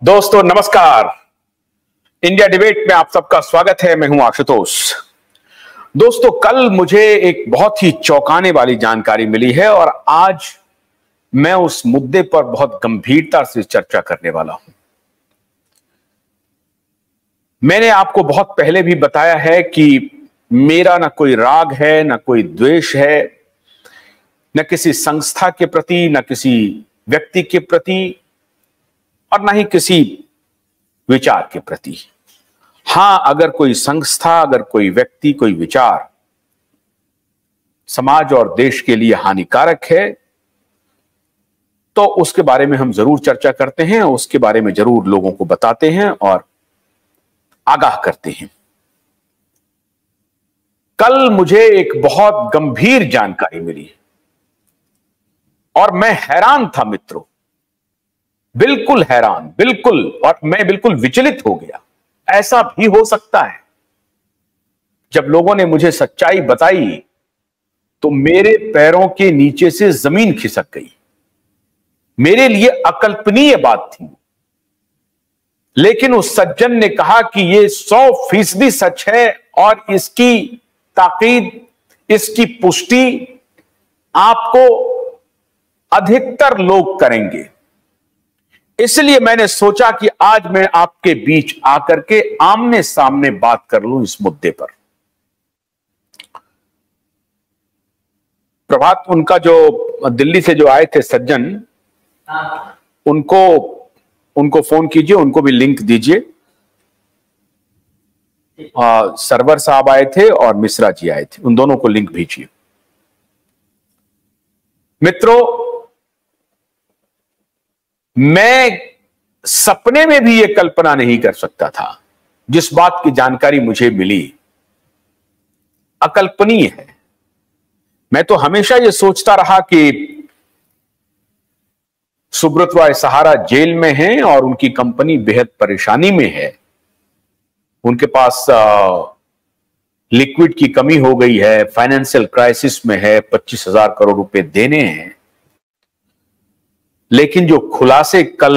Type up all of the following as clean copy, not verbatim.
दोस्तों नमस्कार। India debate में आप सबका स्वागत है। मैं हूं आशुतोष। दोस्तों कल मुझे एक बहुत ही चौंकाने वाली जानकारी मिली है और आज मैं उस मुद्दे पर बहुत गंभीरता से चर्चा करने वाला हूं। मैंने आपको बहुत पहले भी बताया है कि मेरा ना कोई राग है, ना कोई द्वेष है, न किसी संस्था के प्रति, न किसी व्यक्ति के प्रति और ना ही किसी विचार के प्रति। हां, अगर कोई संस्था, अगर कोई व्यक्ति, कोई विचार समाज और देश के लिए हानिकारक है तो उसके बारे में हम जरूर चर्चा करते हैं, उसके बारे में जरूर लोगों को बताते हैं और आगाह करते हैं। कल मुझे एक बहुत गंभीर जानकारी मिली और मैं हैरान था मित्रों, बिल्कुल हैरान, बिल्कुल, और मैं बिल्कुल विचलित हो गया। ऐसा भी हो सकता है? जब लोगों ने मुझे सच्चाई बताई तो मेरे पैरों के नीचे से जमीन खिसक गई। मेरे लिए अकल्पनीय बात थी, लेकिन उस सज्जन ने कहा कि यह 100% सच है और इसकी ताकीद, इसकी पुष्टि आपको अधिकतर लोग करेंगे। इसलिए मैंने सोचा कि आज मैं आपके बीच आकर के आमने सामने बात कर लूं इस मुद्दे पर। प्रभात, उनका जो दिल्ली से जो आए थे सज्जन, उनको फोन कीजिए, उनको भी लिंक दीजिए। सरवर साहब आए थे और मिश्रा जी आए थे, उन दोनों को लिंक भेजिए। मित्रों, मैं सपने में भी यह कल्पना नहीं कर सकता था। जिस बात की जानकारी मुझे मिली अकल्पनीय है। मैं तो हमेशा यह सोचता रहा कि सुब्रत रॉय सहारा जेल में हैं और उनकी कंपनी बेहद परेशानी में है। उनके पास लिक्विड की कमी हो गई है, फाइनेंशियल क्राइसिस में है, 25,000 करोड़ रुपए देने हैं। लेकिन जो खुलासे कल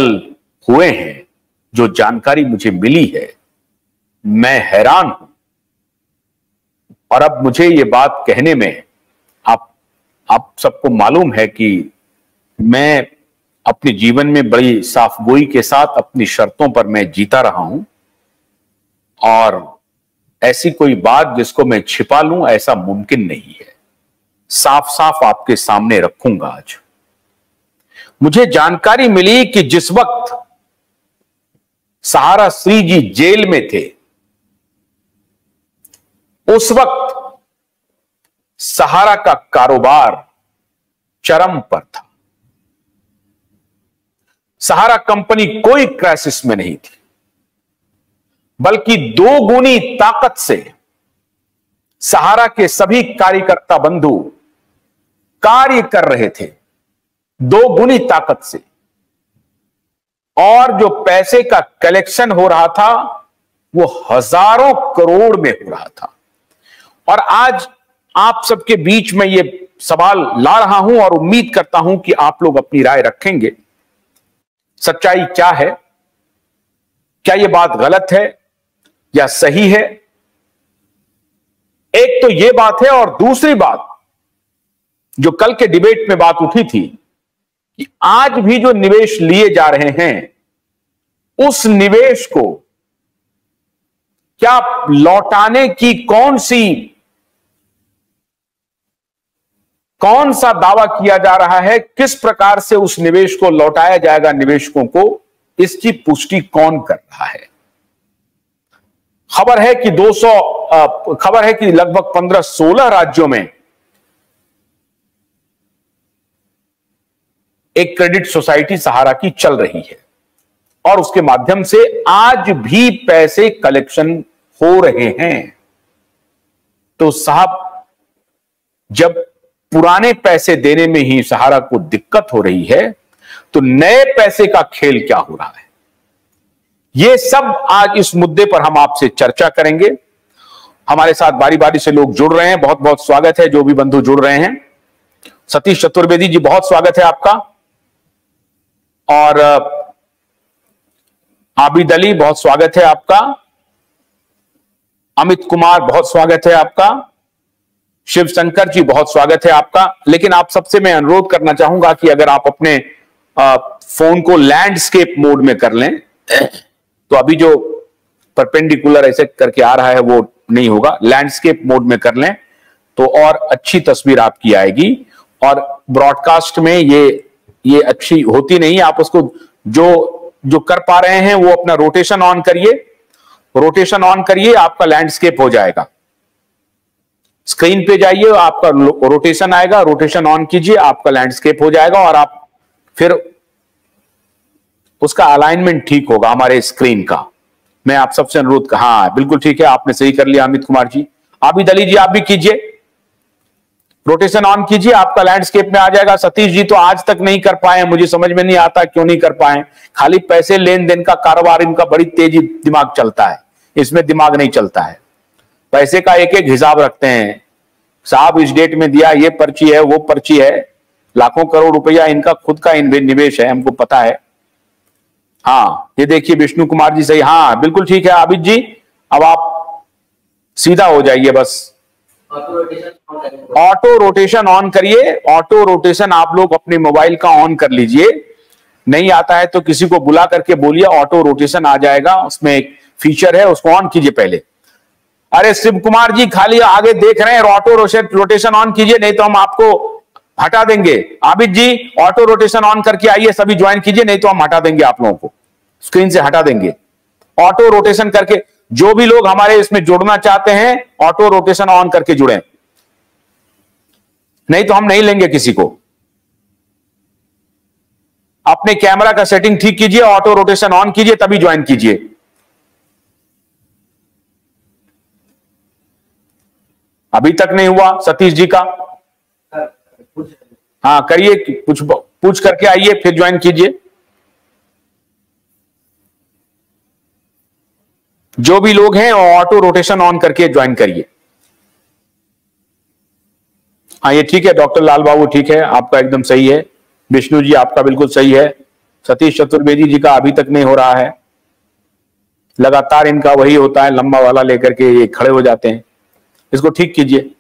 हुए हैं, जो जानकारी मुझे मिली है, मैं हैरान हूं। और अब मुझे यह बात कहने में आप सबको मालूम है कि मैं अपने जीवन में बड़ी साफगोई के साथ अपनी शर्तों पर मैं जीता रहा हूं और ऐसी कोई बात जिसको मैं छिपा लूं, ऐसा मुमकिन नहीं है। साफ साफ आपके सामने रखूंगा आज। मुझे जानकारी मिली कि जिस वक्त सहारा श्री जी जेल में थे, उस वक्त सहारा का कारोबार चरम पर था। सहारा कंपनी कोई क्राइसिस में नहीं थी, बल्कि 2 गुनी ताकत से सहारा के सभी कार्यकर्ता बंधु कार्य कर रहे थे, 2 गुनी ताकत से। और जो पैसे का कलेक्शन हो रहा था वो हजारों करोड़ में हो रहा था। और आज आप सबके बीच में ये सवाल ला रहा हूं और उम्मीद करता हूं कि आप लोग अपनी राय रखेंगे। सच्चाई क्या है? क्या यह बात गलत है या सही है? एक तो यह बात है, और दूसरी बात जो कल के डिबेट में बात उठी थी कि आज भी जो निवेश लिए जा रहे हैं, उस निवेश को क्या लौटाने की कौन सा दावा किया जा रहा है, किस प्रकार से उस निवेश को लौटाया जाएगा निवेशकों को, इसकी पुष्टि कौन कर रहा है? खबर है कि लगभग 15-16 राज्यों में एक क्रेडिट सोसाइटी सहारा की चल रही है और उसके माध्यम से आज भी पैसे कलेक्शन हो रहे हैं। तो साहब, जब पुराने पैसे देने में ही सहारा को दिक्कत हो रही है तो नए पैसे का खेल क्या हो रहा है? यह सब आज इस मुद्दे पर हम आपसे चर्चा करेंगे। हमारे साथ बारी बारी से लोग जुड़ रहे हैं, बहुत बहुत स्वागत है जो भी बंधु जुड़ रहे हैं। सतीश चतुर्वेदी जी, बहुत स्वागत है आपका। और आबिद अली बहुत स्वागत है आपका। अमित कुमार बहुत स्वागत है आपका। शिव शंकर जी बहुत स्वागत है आपका। लेकिन आप सबसे मैं अनुरोध करना चाहूंगा कि अगर आप अपने फोन को लैंडस्केप मोड में कर लें तो अभी जो परपेंडिकुलर ऐसे करके आ रहा है वो नहीं होगा। लैंडस्केप मोड में कर लें तो और अच्छी तस्वीर आपकी आएगी। और ब्रॉडकास्ट में ये अच्छी होती नहीं। आप उसको जो कर पा रहे हैं वो अपना रोटेशन ऑन करिए। रोटेशन ऑन करिए, आपका लैंडस्केप हो जाएगा। स्क्रीन पे जाइए, आपका रोटेशन आएगा, रोटेशन ऑन कीजिए, आपका लैंडस्केप हो जाएगा और आप फिर उसका अलाइनमेंट ठीक होगा हमारे स्क्रीन का। मैं आप सबसे अनुरोध, हाँ बिल्कुल ठीक है, आपने सही कर लिया अमित कुमार जी। आबिद अली जी आप भी कीजिए, रोटेशन ऑन कीजिए, आपका लैंडस्केप में आ जाएगा। सतीश जी तो आज तक नहीं कर पाए, मुझे समझ में नहीं आता क्यों नहीं कर पाए। खाली पैसे लेन देन का कारोबार इनका बड़ी तेजी दिमाग चलता है, इसमें दिमाग नहीं चलता है। पैसे का एक एक हिसाब रखते हैं, साहब इस डेट में दिया, ये पर्ची है वो पर्ची है, लाखों करोड़ रुपया इनका खुद का निवेश है, हमको पता है। हाँ ये देखिए विष्णु कुमार जी सही, हाँ बिल्कुल ठीक है आबिद जी। अब आप सीधा हो जाइए बस, ऑटो रोटेशन ऑन करिए। ऑटो रोटेशन आप लोग अपने मोबाइल का ऑन कर लीजिए। नहीं आता है तो किसी को बुला करके बोलिए, ऑटो रोटेशन आ जाएगा, उसमें एक फीचर है, उसको ऑन कीजिए पहले। अरे शिव कुमार जी खाली आगे देख रहे हैं, ऑटो रोटेशन ऑन कीजिए नहीं तो हम आपको हटा देंगे। आबिद जी ऑटो रोटेशन ऑन करके आइए, सभी ज्वाइन कीजिए नहीं तो हम हटा देंगे, आप लोगों को स्क्रीन से हटा देंगे। ऑटो रोटेशन करके जो भी लोग हमारे इसमें जुड़ना चाहते हैं ऑटो रोटेशन ऑन करके जुड़े, नहीं तो हम नहीं लेंगे किसी को। अपने कैमरा का सेटिंग ठीक कीजिए, ऑटो रोटेशन ऑन कीजिए, तभी ज्वाइन कीजिए। अभी तक नहीं हुआ सतीश जी का? हाँ करिए, पूछ करके आइए फिर ज्वाइन कीजिए। जो भी लोग हैं ऑटो रोटेशन ऑन करके ज्वाइन करिए। हाँ ये ठीक है, डॉक्टर लाल बाबू ठीक है, आपका एकदम सही है। विष्णु जी आपका बिल्कुल सही है। सतीश चतुर्वेदी जी का अभी तक नहीं हो रहा है, लगातार इनका वही होता है, लंबा वाला लेकर के ये खड़े हो जाते हैं। इसको ठीक कीजिए।